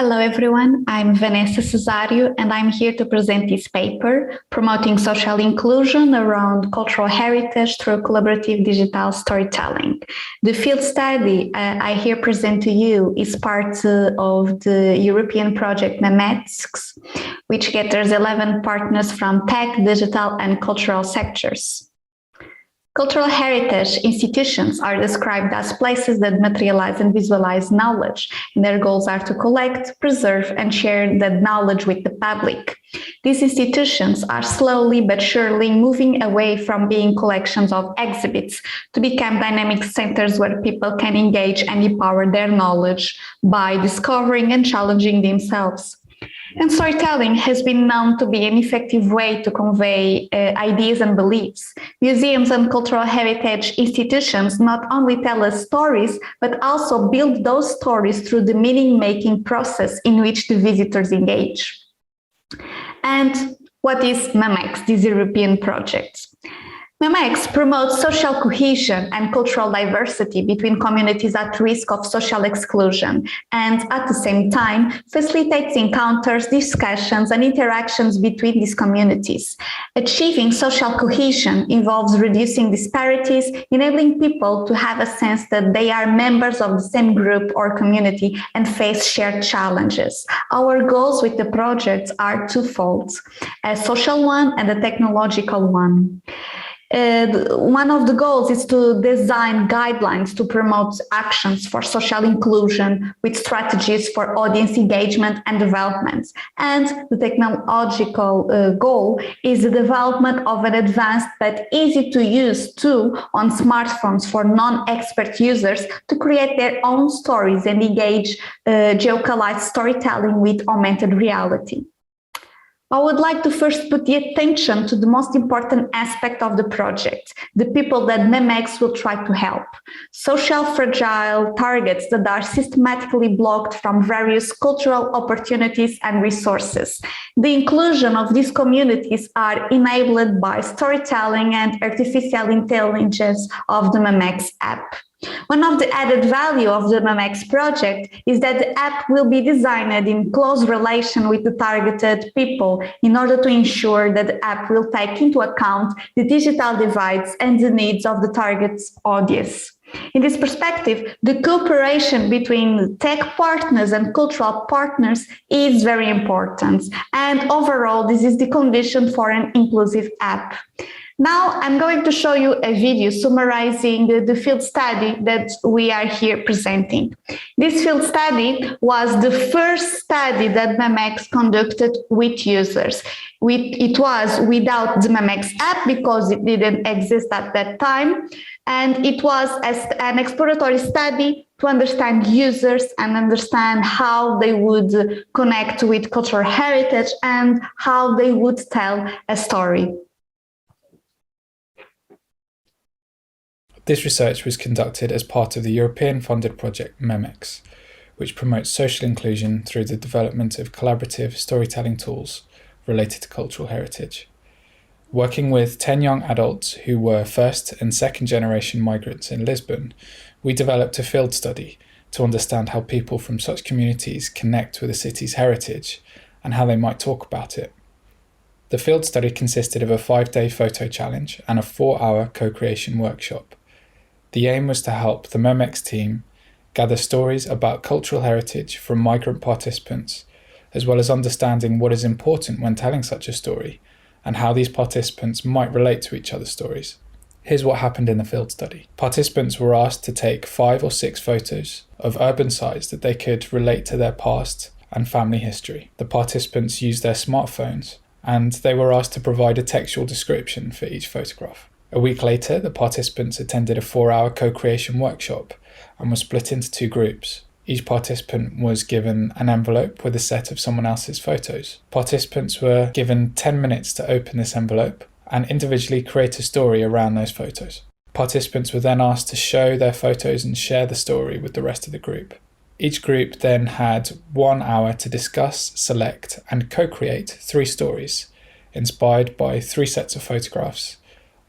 Hello everyone, I'm Vanessa Cesário and I'm here to present this paper, Promoting Social Inclusion Around Cultural Heritage Through Collaborative Digital Storytelling. The field study I here present to you is part of the European project MEMEX, which gathers 11 partners from tech, digital and cultural sectors. Cultural heritage institutions are described as places that materialize and visualize knowledge, and their goals are to collect, preserve, and share that knowledge with the public. These institutions are slowly but surely moving away from being collections of exhibits to become dynamic centers where people can engage and empower their knowledge by discovering and challenging themselves. And storytelling has been known to be an effective way to convey ideas and beliefs. Museums and cultural heritage institutions not only tell us stories, but also build those stories through the meaning-making process in which the visitors engage. And what is MEMEX, this European project? MEMEX promotes social cohesion and cultural diversity between communities at risk of social exclusion, and at the same time facilitates encounters, discussions, and interactions between these communities. Achieving social cohesion involves reducing disparities, enabling people to have a sense that they are members of the same group or community and face shared challenges. Our goals with the project are twofold, a social one and a technological one. One of the goals is to design guidelines to promote actions for social inclusion with strategies for audience engagement and development. And the technological goal is the development of an advanced but easy to use tool on smartphones for non-expert users to create their own stories and engage geocalized storytelling with augmented reality. I would like to first put the attention to the most important aspect of the project, the people that MEMEX will try to help. Social fragile targets that are systematically blocked from various cultural opportunities and resources. The inclusion of these communities are enabled by storytelling and artificial intelligence of the MEMEX app. One of the added value of the MEMEX project is that the app will be designed in close relation with the targeted people in order to ensure that the app will take into account the digital divides and the needs of the target audience. In this perspective, the cooperation between tech partners and cultural partners is very important. And overall, this is the condition for an inclusive app. Now I'm going to show you a video summarizing the field study that we are here presenting. This field study was the first study that MEMEX conducted with users. It was without the MEMEX app because it didn't exist at that time. And it was an exploratory study to understand users and understand how they would connect with cultural heritage and how they would tell a story. This research was conducted as part of the European-funded project MEMEX, which promotes social inclusion through the development of collaborative storytelling tools related to cultural heritage. Working with 10 young adults who were first and second generation migrants in Lisbon, we developed a field study to understand how people from such communities connect with a city's heritage and how they might talk about it. The field study consisted of a 5-day photo challenge and a 4-hour co-creation workshop. The aim was to help the MEMEX team gather stories about cultural heritage from migrant participants, as well as understanding what is important when telling such a story and how these participants might relate to each other's stories. Here's what happened in the field study. Participants were asked to take 5 or 6 photos of urban sites that they could relate to their past and family history. The participants used their smartphones and they were asked to provide a textual description for each photograph. A week later, the participants attended a 4-hour co-creation workshop and were split into 2 groups. Each participant was given an envelope with a set of someone else's photos. Participants were given 10 minutes to open this envelope and individually create a story around those photos. Participants were then asked to show their photos and share the story with the rest of the group. Each group then had 1 hour to discuss, select, and co-create 3 stories, inspired by 3 sets of photographs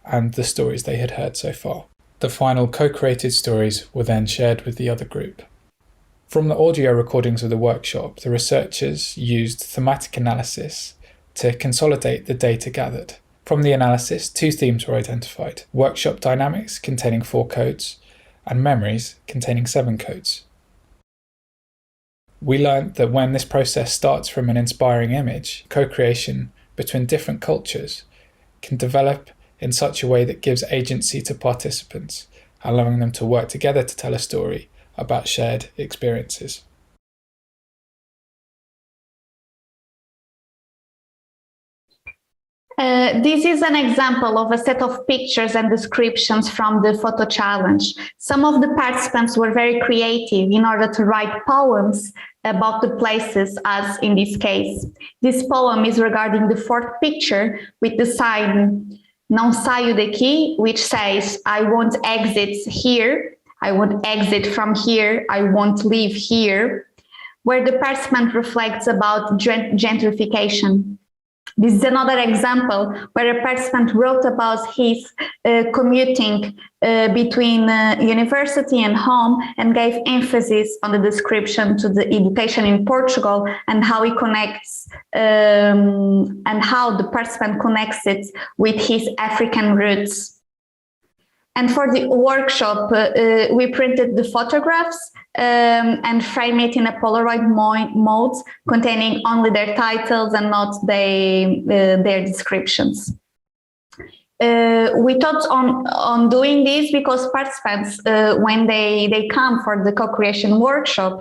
and the stories they had heard so far. The final co-created stories were then shared with the other group. From the audio recordings of the workshop, the researchers used thematic analysis to consolidate the data gathered. From the analysis, 2 themes were identified: workshop dynamics containing 4 codes and memories containing 7 codes. We learned that when this process starts from an inspiring image, co-creation between different cultures can develop in such a way that gives agency to participants, allowing them to work together to tell a story about shared experiences. This is an example of a set of pictures and descriptions from the photo challenge. Some of the participants were very creative in order to write poems about the places, as in this case. This poem is regarding the 4th picture with the sign "Não saio daqui," which says, "I won't exit here, I won't exit from here, I won't leave here," where the participant reflects about gentrification. This is another example where a participant wrote about his commuting between university and home and gave emphasis on the description to the education in Portugal and how he connects and how the participant connects it with his African roots. And for the workshop, we printed the photographs and frame it in a Polaroid mode containing only their titles and not their descriptions. We thought on doing this because participants, when they come for the co-creation workshop,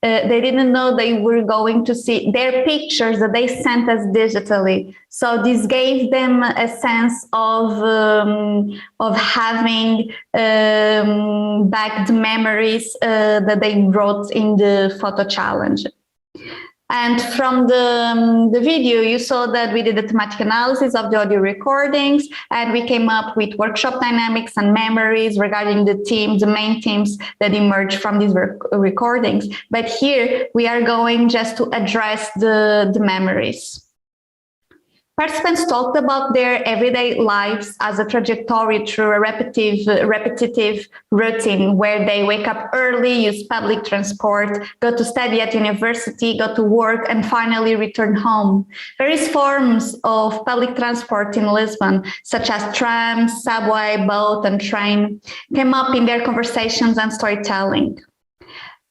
they didn't know they were going to see their pictures that they sent us digitally. So this gave them a sense of having back the memories that they wrote in the photo challenge. And from the video, you saw that we did a thematic analysis of the audio recordings, and we came up with workshop dynamics and memories regarding the themes, the main themes that emerged from these recordings. But here we are going just to address the memories. Participants talked about their everyday lives as a trajectory through a repetitive routine where they wake up early, use public transport, go to study at university, go to work, and finally return home. Various forms of public transport in Lisbon, such as tram, subway, boat, and train, came up in their conversations and storytelling.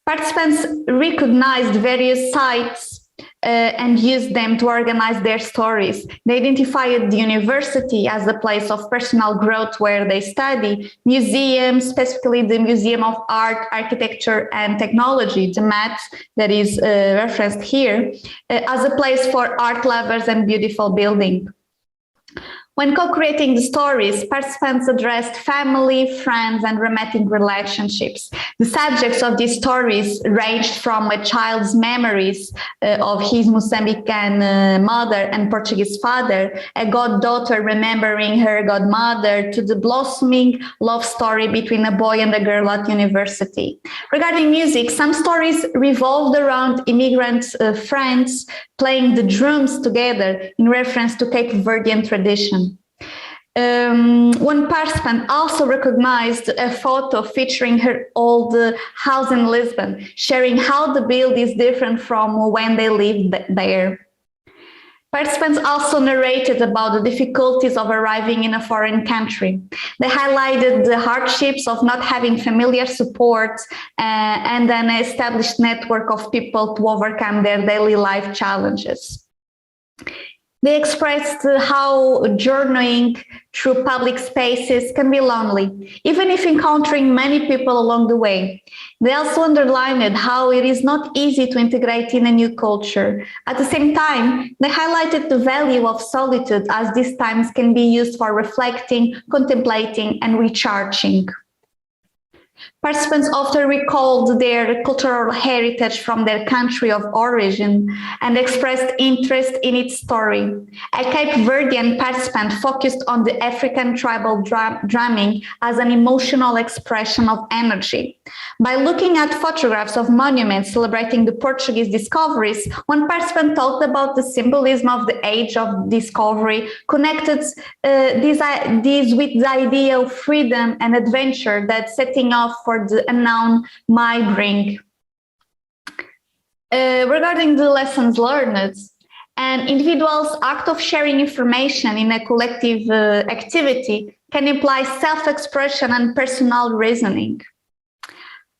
Participants recognized various sites and used them to organize their stories. They identified the university as a place of personal growth where they study, museums, specifically the Museum of Art, Architecture and Technology, the MAT that is referenced here, as a place for art lovers and beautiful building. When co-creating the stories, participants addressed family, friends, and romantic relationships. The subjects of these stories ranged from a child's memories of his Mozambican mother and Portuguese father, a goddaughter remembering her godmother, to the blossoming love story between a boy and a girl at university. Regarding music, some stories revolved around immigrant friends playing the drums together in reference to Cape Verdean tradition. One participant also recognized a photo featuring her old house in Lisbon, sharing how the build is different from when they lived there. Participants also narrated about the difficulties of arriving in a foreign country. They highlighted the hardships of not having familiar support and an established network of people to overcome their daily life challenges. They expressed how journeying through public spaces can be lonely, even if encountering many people along the way. They also underlined how it is not easy to integrate in a new culture. At the same time, they highlighted the value of solitude, as these times can be used for reflecting, contemplating, and recharging. Participants often recalled their cultural heritage from their country of origin and expressed interest in its story. A Cape Verdean participant focused on the African tribal drumming as an emotional expression of energy. By looking at photographs of monuments celebrating the Portuguese discoveries, one participant talked about the symbolism of the age of discovery, connected these with the idea of freedom and adventure that setting off for the unknown might bring. Regarding the lessons learned, an individual's act of sharing information in a collective activity can imply self-expression and personal reasoning.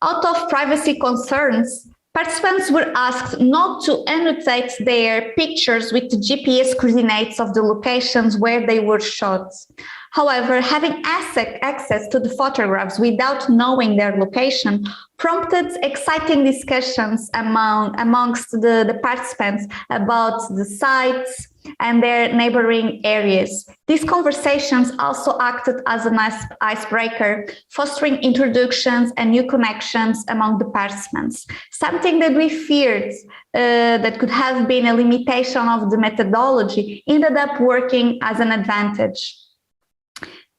Out of privacy concerns, participants were asked not to annotate their pictures with the GPS coordinates of the locations where they were shot. However, having access to the photographs without knowing their location prompted exciting discussions amongst the participants about the sites and their neighboring areas. These conversations also acted as an icebreaker, fostering introductions and new connections among the participants. Something that we feared that could have been a limitation of the methodology ended up working as an advantage.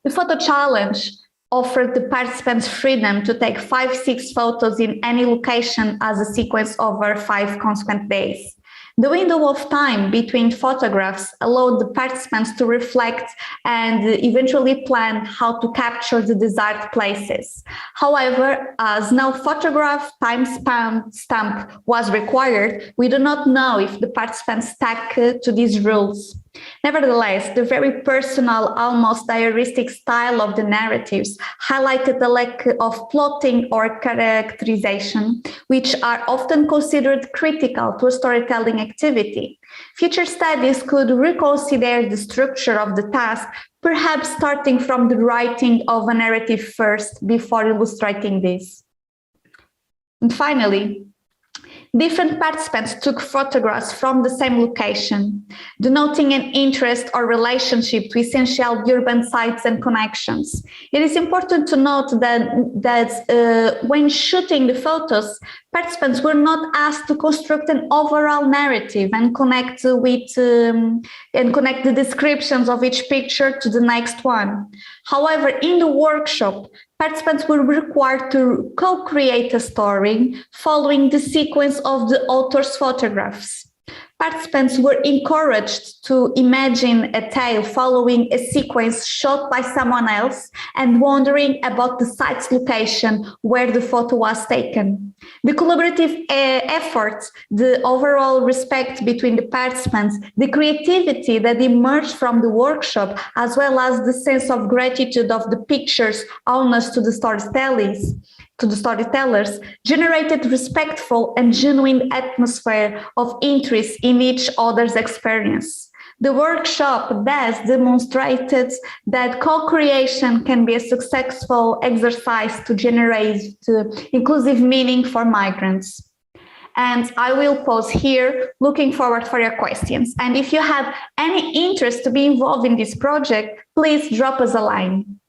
The photo challenge offered the participants freedom to take 5-6 photos in any location as a sequence over 5 consequent days. The window of time between photographs allowed the participants to reflect and eventually plan how to capture the desired places. However, as no photograph timestamp was required, we do not know if the participants stuck to these rules. Nevertheless, the very personal, almost diaristic style of the narratives highlighted the lack of plotting or characterization, which are often considered critical to a storytelling activity. Future studies could reconsider the structure of the task, perhaps starting from the writing of a narrative first before illustrating this. And finally, different participants took photographs from the same location, denoting an interest or relationship to essential urban sites and connections. It is important to note that when shooting the photos, participants were not asked to construct an overall narrative and connect the descriptions of each picture to the next one. However, in the workshop, participants were required to co-create a story following the sequence of the author's photographs. Participants were encouraged to imagine a tale following a sequence shot by someone else and wondering about the site's location where the photo was taken. The collaborative effort, the overall respect between the participants, the creativity that emerged from the workshop, as well as the sense of gratitude of the pictures owners to the storytellers, generated respectful and genuine atmosphere of interest in each other's experience. The workshop thus demonstrated that co-creation can be a successful exercise to generate inclusive meaning for migrants. And I will pause here, looking forward for your questions. And if you have any interest to be involved in this project, please drop us a line.